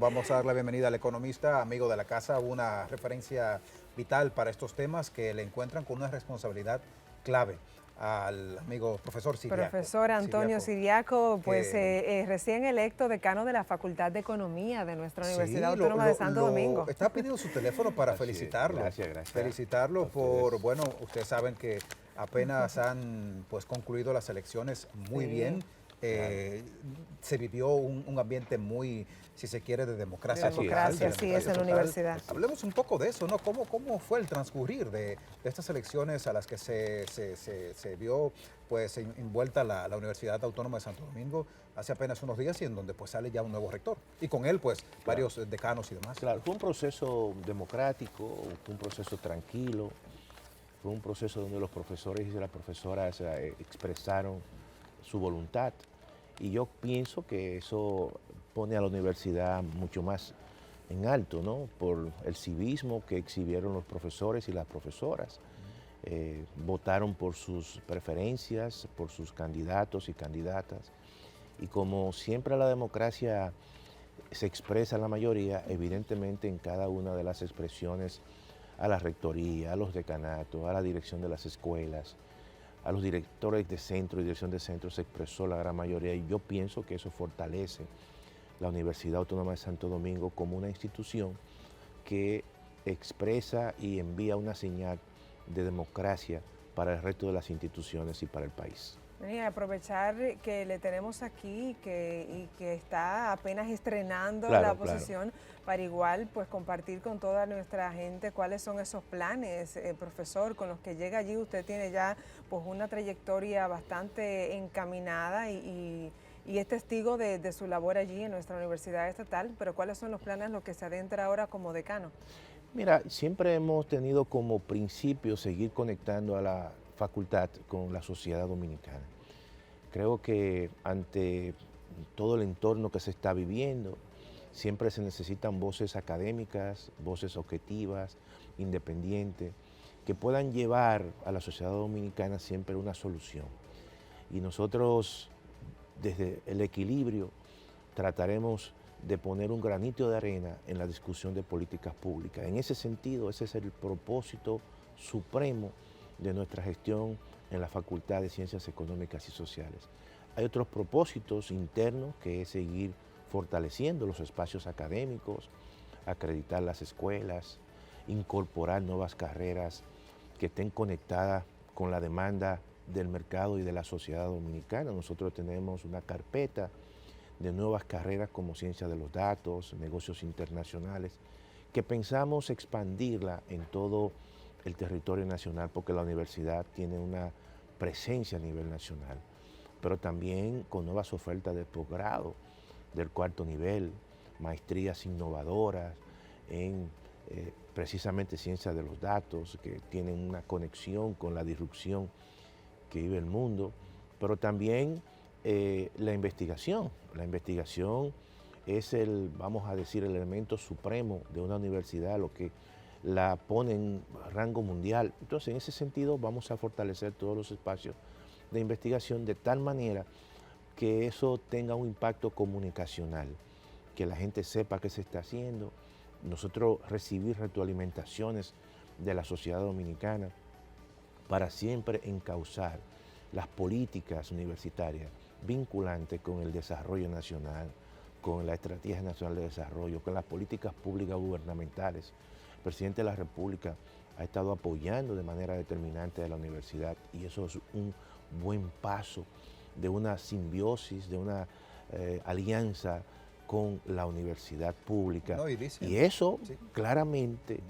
Vamos a dar la bienvenida al economista, amigo de la casa, una referencia vital para estos temas que le encuentran con una responsabilidad clave al amigo profesor Siriaco. Profesor Antonio Siriaco, pues que recién electo decano de la Facultad de Economía de nuestra Universidad sí, Autónoma de Santo Domingo. está pidiendo su teléfono para felicitarlo. Gracias. Felicitarlo por, bueno, ustedes saben que apenas han pues concluido las elecciones muy Sí. bien. Se vivió un ambiente muy, si se quiere, de democracia total. Democracia, sí, es en la universidad. Hablemos un poco de eso, ¿no? ¿Cómo fue el transcurrir de estas elecciones a las que se vio pues envuelta la Universidad Autónoma de Santo Domingo hace apenas unos días y en donde pues sale ya un nuevo rector? Y con él pues varios decanos y demás. Claro, fue un proceso democrático, fue un proceso tranquilo, fue un proceso donde los profesores y las profesoras expresaron su voluntad. Y yo pienso que eso pone a la universidad mucho más en alto, ¿no? Por el civismo que exhibieron los profesores y las profesoras. Votaron por sus preferencias, por sus candidatos y candidatas. Y como siempre la democracia se expresa la mayoría, evidentemente en cada una de las expresiones a la rectoría, a los decanatos, a la dirección de las escuelas, a los directores de centro y dirección de centro se expresó la gran mayoría y yo pienso que eso fortalece la Universidad Autónoma de Santo Domingo como una institución que expresa y envía una señal de democracia para el resto de las instituciones y para el país. Y aprovechar que le tenemos aquí y que está apenas estrenando la posición para igual pues compartir con toda nuestra gente cuáles son esos planes, profesor, con los que llega allí. Usted tiene ya pues una trayectoria bastante encaminada y es testigo de su labor allí en nuestra universidad estatal, pero ¿cuáles son los planes en los que se adentra ahora como decano? Mira, siempre hemos tenido como principio seguir conectando a la facultad con la sociedad dominicana. Creo que ante todo el entorno que se está viviendo, siempre se necesitan voces académicas, voces objetivas, independientes, que puedan llevar a la sociedad dominicana siempre una solución. Y nosotros, desde el equilibrio, trataremos de poner un granito de arena en la discusión de políticas públicas. En ese sentido, ese es el propósito supremo de nuestra gestión en la Facultad de Ciencias Económicas y Sociales. Hay otros propósitos internos que es seguir fortaleciendo los espacios académicos, acreditar las escuelas, incorporar nuevas carreras que estén conectadas con la demanda del mercado y de la sociedad dominicana. Nosotros tenemos una carpeta de nuevas carreras como ciencia de los datos, negocios internacionales, que pensamos expandirla en todo el territorio nacional porque la universidad tiene una presencia a nivel nacional, pero también con nuevas ofertas de posgrado, del cuarto nivel, maestrías innovadoras en precisamente ciencia de los datos, que tienen una conexión con la disrupción que vive el mundo, pero también la investigación. La investigación es vamos a decir, el elemento supremo de una universidad, lo que la pone en rango mundial. Entonces, en ese sentido, vamos a fortalecer todos los espacios de investigación de tal manera que eso tenga un impacto comunicacional, que la gente sepa qué se está haciendo, nosotros recibir retroalimentaciones de la sociedad dominicana para siempre encauzar las políticas universitarias vinculantes con el desarrollo nacional, con la Estrategia Nacional de Desarrollo, con las políticas públicas gubernamentales. El presidente de la República ha estado apoyando de manera determinante a la universidad y eso es un buen paso de una simbiosis, de una alianza con la universidad pública. No, y eso claramente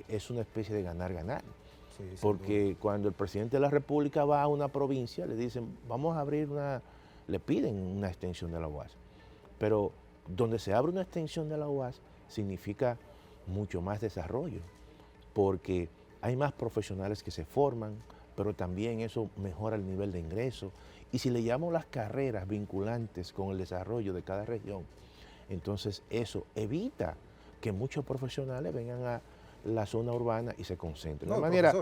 es una especie de ganar-ganar. Sí, porque cuando el presidente de la República va a una provincia, le dicen, vamos a abrir le piden una extensión de la UAS. Pero donde se abre una extensión de la UAS significa mucho más desarrollo, porque hay más profesionales que se forman, pero también eso mejora el nivel de ingreso. Y si le llamamos las carreras vinculantes con el desarrollo de cada región, entonces eso evita que muchos profesionales vengan a la zona urbana y se concentren. De manera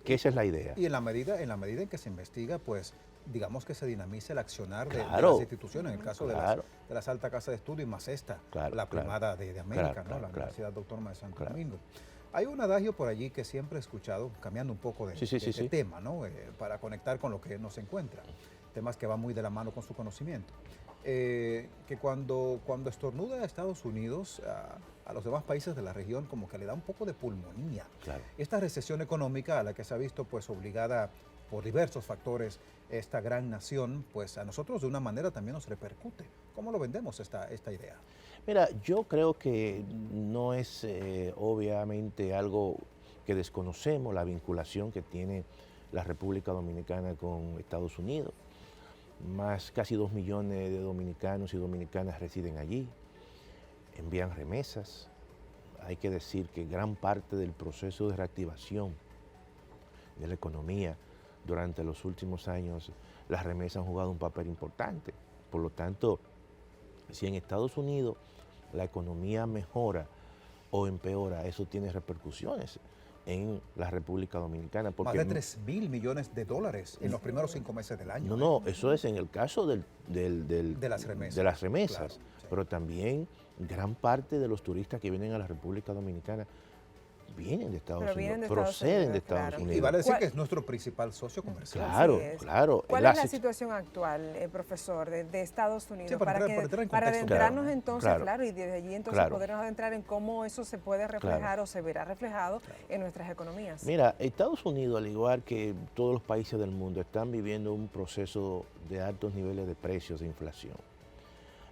que esa es la idea. Y en la medida en que se investiga, pues digamos que se dinamice el accionar de Claro, las instituciones, en el caso claro, de las altas casas de estudio y más esta, claro, la claro, primada de América, claro, ¿no? La claro, Universidad Autónoma de Santo claro. Domingo. Hay un adagio por allí que siempre he escuchado, cambiando un poco de, de tema, ¿no? Para conectar con lo que nos encuentra, temas que van muy de la mano con su conocimiento. Que cuando estornuda a Estados Unidos, a los demás países de la región como que le da un poco de pulmonía. Claro. Esta recesión económica a la que se ha visto pues obligada por diversos factores esta gran nación, pues a nosotros de una manera también nos repercute. ¿Cómo lo vendemos esta idea? Mira, yo creo que no es obviamente algo que desconocemos, la vinculación que tiene la República Dominicana con Estados Unidos. Más casi 2 millones de dominicanos y dominicanas residen allí, envían remesas. Hay que decir que gran parte del proceso de reactivación de la economía durante los últimos años, las remesas han jugado un papel importante. Por lo tanto, si en Estados Unidos la economía mejora o empeora, eso tiene repercusiones en la República Dominicana. Porque más de 3.000 millones de dólares en los primeros 5 meses del año. No, eso es en el caso de las remesas. De las remesas, claro, sí. Pero también gran parte de los turistas que vienen a la República Dominicana vienen de Estados Unidos, proceden de Estados Unidos. Y vale decir que es nuestro principal socio comercial. Claro, claro. ¿Cuál es la situación actual, profesor, de Estados Unidos? Sí, para adentrarnos entonces, claro, y desde allí entonces podernos adentrar en cómo eso se puede reflejar o se verá reflejado en nuestras economías. Mira, Estados Unidos, al igual que todos los países del mundo, están viviendo un proceso de altos niveles de precios de inflación.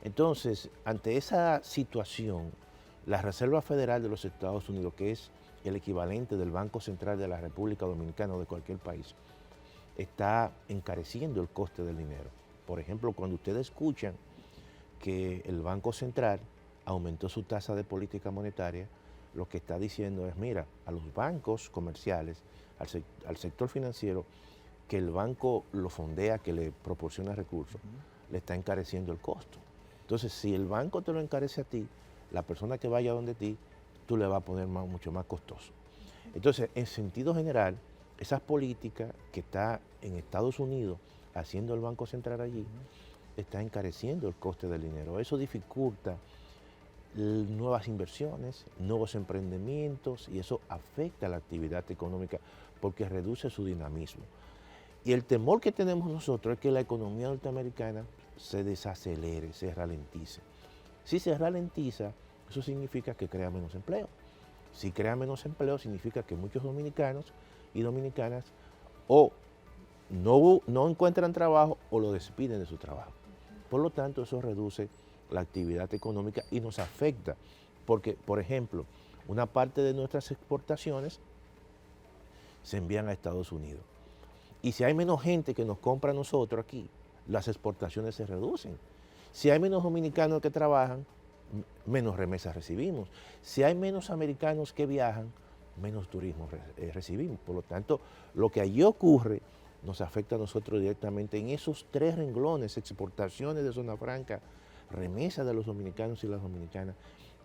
Entonces, ante esa situación, la Reserva Federal de los Estados Unidos, que es el equivalente del Banco Central de la República Dominicana o de cualquier país, está encareciendo el coste del dinero. Por ejemplo, cuando ustedes escuchan que el Banco Central aumentó su tasa de política monetaria, lo que está diciendo es, mira, a los bancos comerciales, al sector financiero, que el banco lo fondea, que le proporciona recursos, le está encareciendo el costo. Entonces, si el banco te lo encarece a ti, la persona que vaya donde ti, tú le vas a poner mucho más costoso. Entonces, en sentido general, esas políticas que está en Estados Unidos haciendo el Banco Central allí, está encareciendo el coste del dinero. Eso dificulta nuevas inversiones, nuevos emprendimientos y eso afecta a la actividad económica porque reduce su dinamismo. Y el temor que tenemos nosotros es que la economía norteamericana se desacelere, se ralentice. Si se ralentiza, eso significa que crea menos empleo. Si crea menos empleo, significa que muchos dominicanos y dominicanas o no encuentran trabajo o lo despiden de su trabajo. Por lo tanto, eso reduce la actividad económica y nos afecta. Porque, por ejemplo, una parte de nuestras exportaciones se envían a Estados Unidos. Y si hay menos gente que nos compra a nosotros aquí, las exportaciones se reducen. Si hay menos dominicanos que trabajan, menos remesas recibimos. Si hay menos americanos que viajan, menos turismo recibimos. Por lo tanto, lo que allí ocurre nos afecta a nosotros directamente en esos 3 renglones: exportaciones de zona franca, remesas de los dominicanos y las dominicanas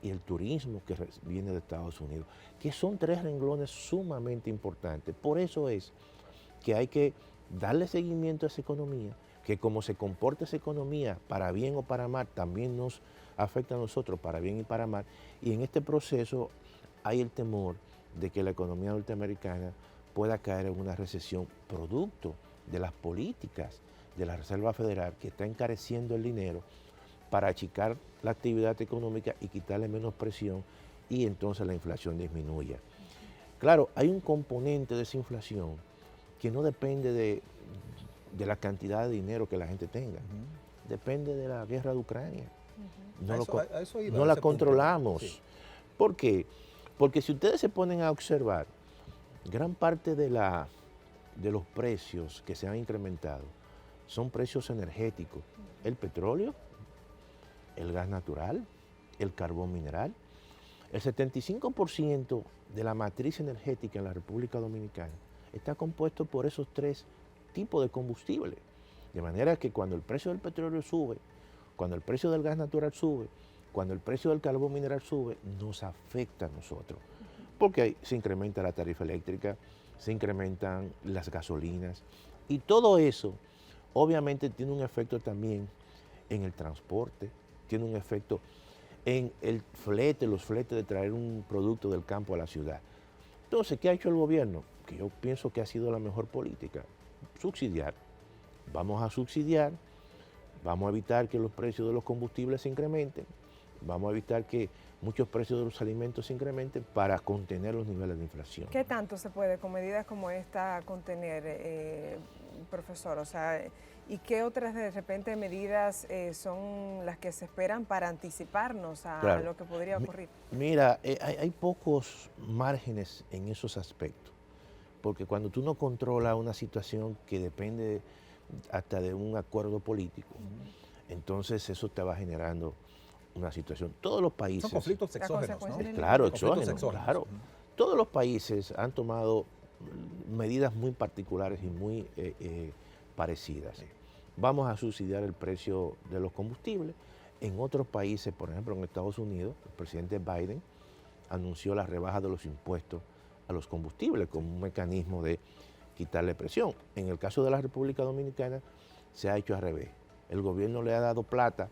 y el turismo que viene de Estados Unidos, que son 3 renglones sumamente importantes. Por eso es que hay que darle seguimiento a esa economía, que como se comporta esa economía, para bien o para mal, también nos afecta a nosotros, para bien y para mal. Y en este proceso hay el temor de que la economía norteamericana pueda caer en una recesión producto de las políticas de la Reserva Federal, que está encareciendo el dinero para achicar la actividad económica y quitarle menos presión y entonces la inflación disminuya. Claro, hay un componente de esa inflación que no depende de la cantidad de dinero que la gente tenga, depende de la guerra de Ucrania. No la controlamos. Sí. ¿Por qué? Porque si ustedes se ponen a observar, gran parte de los precios que se han incrementado son precios energéticos. El petróleo, el gas natural, el carbón mineral. El 75% de la matriz energética en la República Dominicana está compuesto por esos 3 tipos de combustible. De manera que cuando el precio del petróleo sube, cuando el precio del gas natural sube, cuando el precio del carbón mineral sube, nos afecta a nosotros. Porque se incrementa la tarifa eléctrica, se incrementan las gasolinas y todo eso obviamente tiene un efecto también en el transporte, tiene un efecto en el flete, los fletes de traer un producto del campo a la ciudad. Entonces, ¿qué ha hecho el gobierno? Que yo pienso que ha sido la mejor política, subsidiar. Vamos a subsidiar, vamos a evitar que los precios de los combustibles se incrementen, vamos a evitar que muchos precios de los alimentos se incrementen para contener los niveles de inflación. ¿Qué tanto se puede con medidas como esta contener, profesor? O sea, ¿y qué otras de repente medidas son las que se esperan para anticiparnos a lo que podría ocurrir? Mira, hay pocos márgenes en esos aspectos, porque cuando tú no controlas una situación que depende hasta de un acuerdo político, entonces eso te va generando una situación. Todos los países... Son conflictos exógenos, ¿no? Claro, exógenos, claro. Todos los países han tomado medidas muy particulares y muy parecidas. Vamos a subsidiar el precio de los combustibles. En otros países, por ejemplo en Estados Unidos, el presidente Biden anunció la rebaja de los impuestos a los combustibles como un mecanismo de quitarle presión. En el caso de la República Dominicana se ha hecho al revés. El gobierno le ha dado plata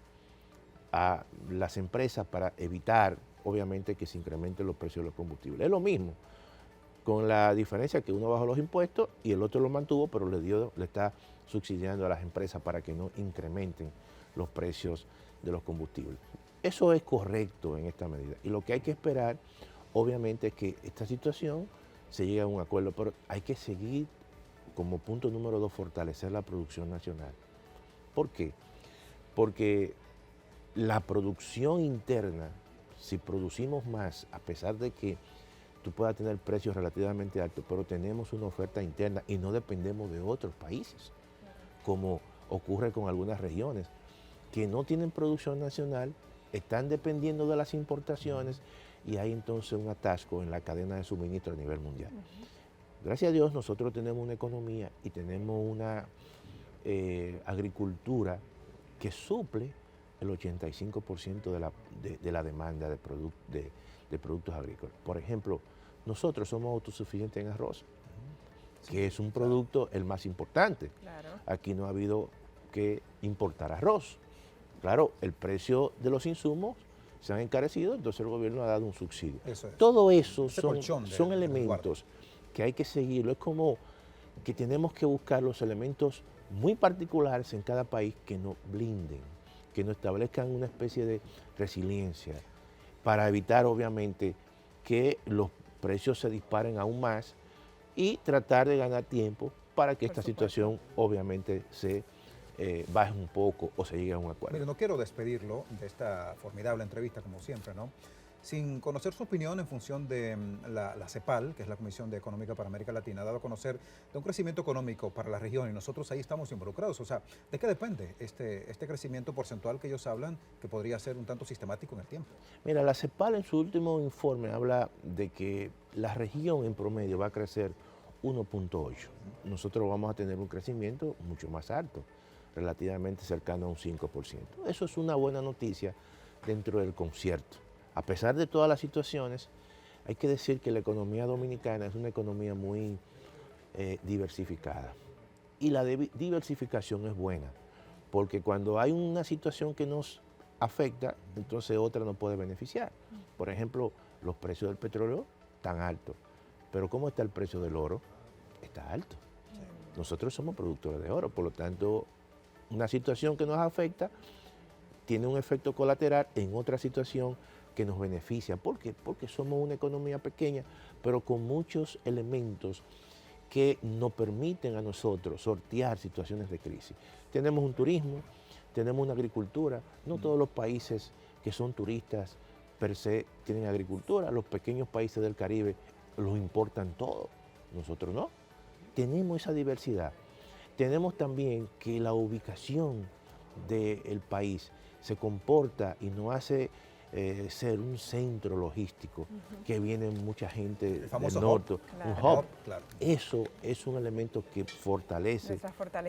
a las empresas para evitar, obviamente, que se incrementen los precios de los combustibles. Es lo mismo, con la diferencia que uno bajó los impuestos y el otro lo mantuvo, pero le está subsidiando a las empresas para que no incrementen los precios de los combustibles. Eso es correcto en esta medida. Y lo que hay que esperar, obviamente, es que esta situación se llegue a un acuerdo, pero hay que seguir como punto número 2, fortalecer la producción nacional. ¿Por qué? Porque la producción interna, si producimos más, a pesar de que tú puedas tener precios relativamente altos, pero tenemos una oferta interna y no dependemos de otros países, como ocurre con algunas regiones que no tienen producción nacional, están dependiendo de las importaciones y hay entonces un atasco en la cadena de suministro a nivel mundial. Gracias a Dios nosotros tenemos una economía y tenemos una agricultura que suple el 85% de la demanda de productos agrícolas. Por ejemplo, nosotros somos autosuficientes en arroz, que es un producto el más importante. Claro. Aquí no ha habido que importar arroz. Claro, el precio de los insumos se han encarecido, entonces el gobierno ha dado un subsidio. Eso es. Todo eso Ese son elementos que hay que seguirlo. Es como que tenemos que buscar los elementos muy particulares en cada país que nos blinden, que nos establezcan una especie de resiliencia para evitar, obviamente, que los precios se disparen aún más y tratar de ganar tiempo para que esta situación, obviamente, se baje un poco o se llegue a un acuerdo. Mire, no quiero despedirlo de esta formidable entrevista, como siempre, ¿no? Sin conocer su opinión en función de la CEPAL, que es la Comisión Económica para América Latina, ha dado a conocer de un crecimiento económico para la región y nosotros ahí estamos involucrados. O sea, ¿de qué depende este crecimiento porcentual que ellos hablan que podría ser un tanto sistemático en el tiempo? Mira, la CEPAL en su último informe habla de que la región en promedio va a crecer 1.8. Nosotros vamos a tener un crecimiento mucho más alto, relativamente cercano a un 5%. Eso es una buena noticia dentro del concierto. A pesar de todas las situaciones, hay que decir que la economía dominicana es una economía muy diversificada. Y la diversificación es buena, porque cuando hay una situación que nos afecta, entonces otra nos puede beneficiar. Por ejemplo, los precios del petróleo están altos, pero ¿cómo está el precio del oro? Está alto. Nosotros somos productores de oro, por lo tanto, una situación que nos afecta tiene un efecto colateral en otra situación que nos beneficia. ¿Por qué? Porque somos una economía pequeña, pero con muchos elementos que nos permiten a nosotros sortear situaciones de crisis. Tenemos un turismo, tenemos una agricultura. No todos los países que son turistas per se tienen agricultura. Los pequeños países del Caribe los importan todo. Nosotros no. Tenemos esa diversidad. Tenemos también que la ubicación del país se comporta y nos hace ser un centro logístico, que viene mucha gente del norte, claro. un hub. Claro. Eso es un elemento que fortalece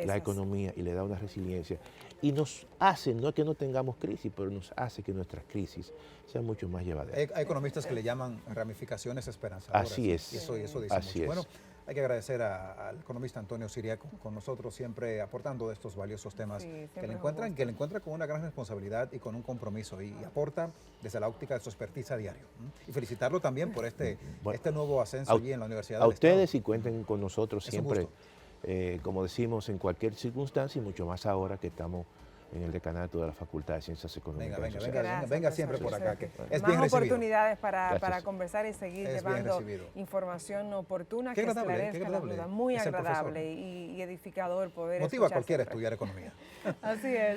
la economía y le da una resiliencia. Y nos hace, no es que no tengamos crisis, pero nos hace que nuestras crisis sean mucho más llevaderas. Hay economistas que le llaman ramificaciones esperanzadoras. Así es. Eso dice Así mucho. es. Bueno, Hay que agradecer al economista Antonio Siriaco con nosotros, siempre aportando de estos valiosos temas que le encuentra con una gran responsabilidad y con un compromiso y aporta desde la óptica de su expertise a diario. Y felicitarlo también por este nuevo ascenso allí en la Universidad del Estado. A ustedes, y cuenten con nosotros siempre, como decimos, en cualquier circunstancia y mucho más ahora que estamos en el decanato de la Facultad de Ciencias Económicas. Venga siempre por acá, que es más bien recibido. Oportunidades para conversar y seguir llevando información oportuna que esclarezca las dudas. Muy agradable y edificador poder motiva a cualquiera a estudiar economía. Así es.